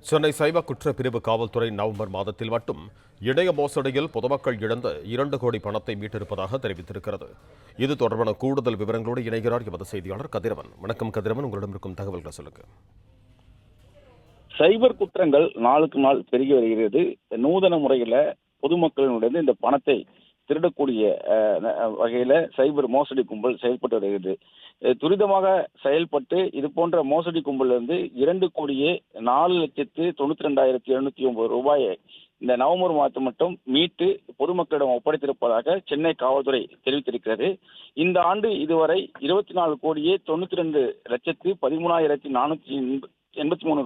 சென்னை சைப குற்றப்பிரிவு காவல்துறை நவம்பர் மாதத்தில் மட்டும் இணைய மோசடியில் பொதுமக்கள் இழந்த 2 கோடி பணத்தை மீட்டிருப்பதாக தெரிவித்திருக்கிறது. இது தொடர்பான கூடுதல் விவரங்களோடு இணைகிறார் எமது செய்தியாளர் கதிரவன். வணக்கம் கதிரவன், உங்களிடம் இருக்கும் தகவல்களை சொல்லுங்க. சைபர் குற்றங்கள் நாளுக்கு நாள் பெருகி வருகிறது. நூதன முறையில பொதுமக்களினுடைய இந்த பணத்தை திருடக்கூடிய வகையில சைபர் மோசடி கும்பல் செயல்பட்டு வருகிறது. துரிதமாக செயல்பட்டு இது போன்ற மோசடி கும்பல் 2,04,92,709 ரூபாயை இந்த நவம்பர் மாதம் மட்டும் மீட்டு பொதுமக்களிடம் ஒப்படைத்திருப்பதாக சென்னை காவல்துறை தெரிவித்திருக்கிறது. இந்த ஆண்டு இதுவரை 24,92,13,13,483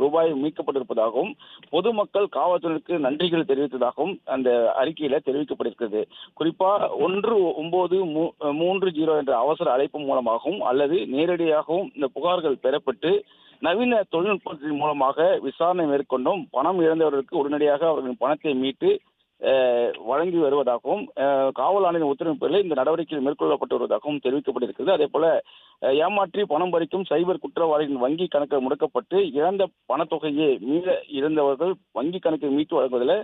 ரூபாய் மீட்கப்பட்டிருப்பதாகவும் பொதுமக்கள் காவல்துறைக்கு நன்றிகள் தெரிவித்ததாகவும் அந்த அறிக்கையில தெரிவிக்கப்பட்டிருக்கிறது. குறிப்பா 1930 என்ற அவசர அழைப்பு மூலமாகவும் அல்லது நேரடியாகவும் இந்த புகார்கள் பெறப்பட்டு நவீன தொழில்நுட்பத்தின் மூலமாக விசாரணை மேற்கொண்டும் பணம் இழந்தவர்களுக்கு உடனடியாக அவர்களின் பணத்தை மீட்டு வழங்கி வருவதாகவும் காவல் ஆணையர் உத்தரவின் பேரில் இந்த நடவடிக்கைகள் மேற்கொள்ளப்பட்டு வருவதாகவும் தெரிவிக்கப்பட்டிருக்கிறது. அதே போல ஏமாற்றி பணம் பறிக்கும் சைபர் குற்றவாளிகளின் வங்கி கணக்கு முடக்கப்பட்டு இழந்த பணத்தொகையை மீள இருந்தவர்கள் வங்கி கணக்கை மீட்டு வழங்குவதில்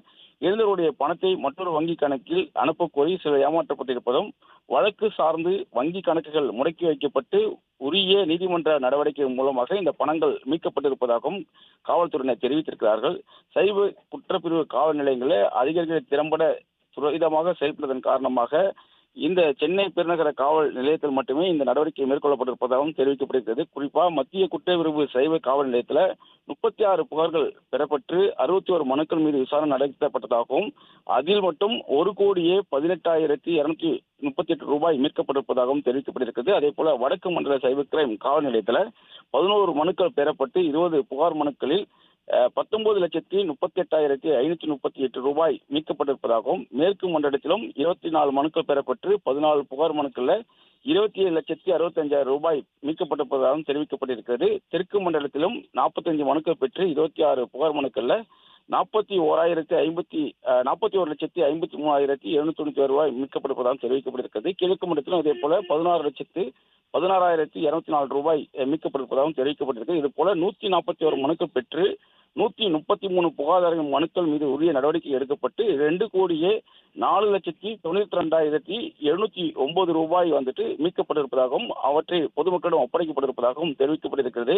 இழந்தவருடைய பணத்தை மற்றொரு வங்கி கணக்கில் அனுப்ப கோரி சிலர் ஏமாற்றப்பட்டிருப்பதும் வழக்கு சார்ந்து வங்கி கணக்குகள் முடக்கி வைக்கப்பட்டு உரிய நீதிமன்ற நடவடிக்கை மூலமாக இந்த பணங்கள் மீட்கப்பட்டிருப்பதாகவும் காவல்துறையினர் தெரிவித்திருக்கிறார்கள். சைபர் குற்றப்பிரிவு காவல் நிலையங்களில் அதிகாரிகள் திறம்பட துரிதமாக செயல்படுவதன் காரணமாக இந்த சென்னை பெருநகர காவல் நிலையத்தில் மட்டுமே இந்த நடவடிக்கை மேற்கொள்ளப்பட்டிருப்பதாகவும் தெரிவிக்கப்படுகிறது. குறிப்பா மத்திய குற்றப்பிரிவு சைபர் காவல் நிலையத்தில் 36 புகார்கள் பெறப்பட்டு 61 மனுக்கள் மீது விசாரணை நடத்தப்பட்டதாகவும் அதில் மட்டும் 1,18,238 ரூபாய் மீட்கப்பட்டிருப்பதாகவும் தெரிவிக்கப்பட்டிருக்கிறது. அதே போல வடக்கு மண்டல சைபர் கிரைம் காவல் நிலையத்தில் 11 மனுக்கள் பெறப்பட்டு 20 புகார் மனுக்களில் 19,38,538 ரூபாய் மீட்கப்பட்டிருப்பதாகவும் மேற்கு மண்டலத்திலும் 24 மனுக்கள் பெறப்பட்டு 14 புகார் மனுக்கள்ல 27,65,000 ரூபாய் மீட்கப்பட்டிருப்பதாகவும் தெரிவிக்கப்பட்டிருக்கிறது. தெற்கு மண்டலத்திலும் 45 மனுக்கள் பெற்று 26 புகார் மனுக்கள்ல 41,53,796 ரூபாய் மீட்கப்பட்டிருப்பதாகவும் தெரிவிக்கப்பட்டிருக்கிறது. கிழக்கு மண்டலத்திலும் இதே போல 16,16,204 ரூபாய் மீட்கப்பட்டிருப்பதாகவும் தெரிவிக்கப்பட்டிருக்கிறது. இது போல 141 மனுக்கள் பெற்று 133 புகாதார மனுக்கள் மீது உரிய நடவடிக்கை எடுக்கப்பட்டு 2,92,292,709 ரூபாய் மீட்கப்பட்டிருப்பதாகவும் அவற்றை பொதுமக்களிடம் ஒப்படைக்கப்பட்டிருப்பதாகவும் தெரிவிக்கப்பட்டிருக்கிறது.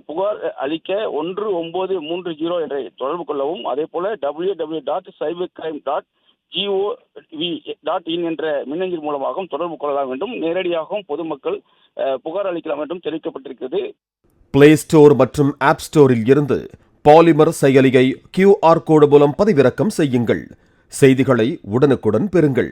புகார் அளிக்க 1930 என்ற தொடர்பு கொள்ளவும் அதே போல www.cybercrime.gov.in என்ற மின்னஞ்சல் மூலமாகவும் தொடர்பு கொள்ளலாம் என்றும் நேரடியாகவும் பொதுமக்கள் புகார் அளிக்கலாம் என்றும் தெரிவிக்கப்பட்டிருக்கிறது. பிளே ஸ்டோர் மற்றும் ஆப் ஸ்டோரில் இருந்து பாலிமர் செயலியை QR கோடு மூலம் பதிவிறக்கம் செய்யுங்கள். செய்திகளை உடனுக்குடன் பெறுங்கள்.